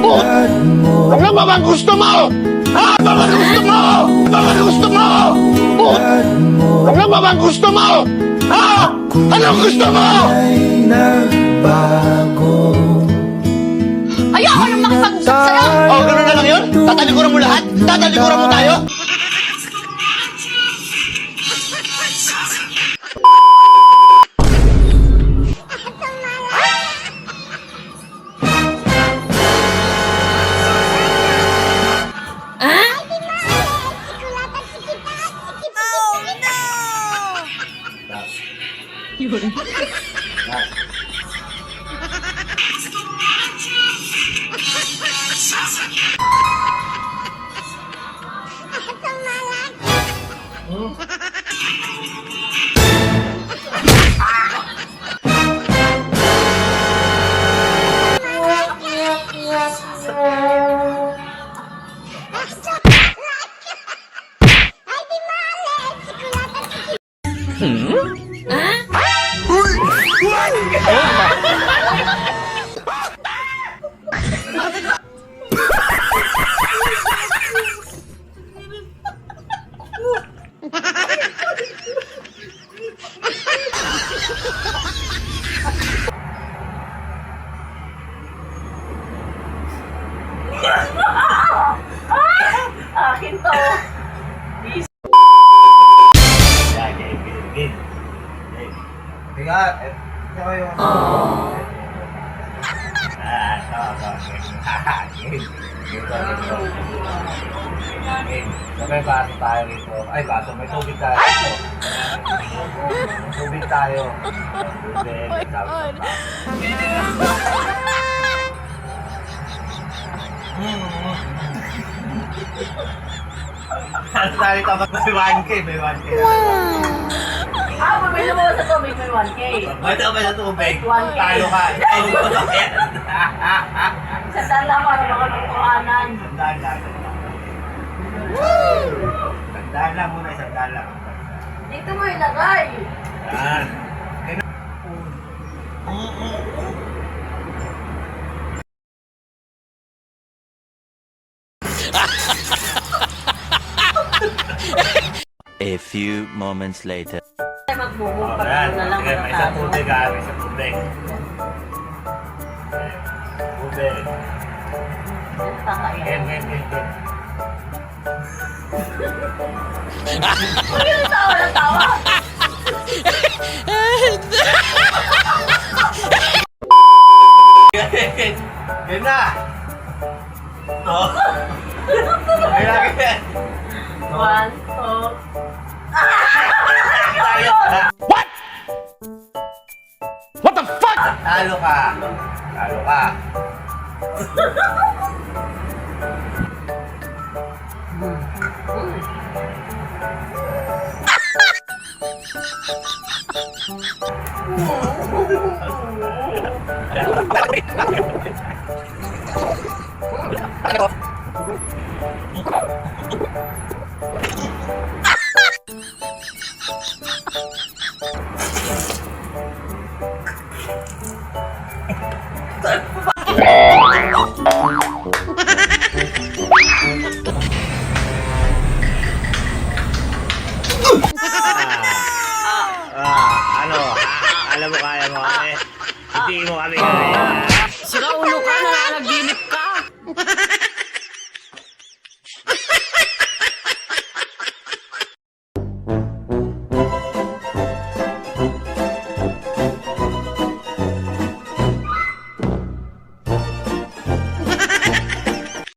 Ano ba bang gusto mo? Ha? Ano ba gusto mo? Ano ba gusto mo? Ano ba bang gusto mo? Ha? Anong gusto mo? Ayoko nang makipag-usap sa'yo! Oh, gano'n na lang yun? Tatalikuran mo lahat? Tatalikuran mo tayo? Akin to. Tiga, ito yung... Sabay baso tayo rito. Ay, baso. May tubig tayo rito. Tubig tayo. Tubig. Ano tayo tapos may 1K? May 1K. Pabili mo sa tubig may 1K. Ba't ako ba sa tubig? 1K. Talo ka. Talo ka ba yan? Sa tala para makapagkuhanan. Sandaan lang. Sandaan lang muna. Sandaan lang. Dito mo ilagay. Yan. A few moments later. Magbubog Oh, pa yan. na lang. Sige, may isang tubig ha. May isang tubig. Tubig. Tatayo. Game. Tawa na tawa. Yan na. Oh. Kailangan. 1, 2. Tayo ka. What the fuck? Talo ka. Talo ka. Ano? Alam mo kaya mo kami? Hindi mo kami kaya. Sira ulo ka, nananaginip ka.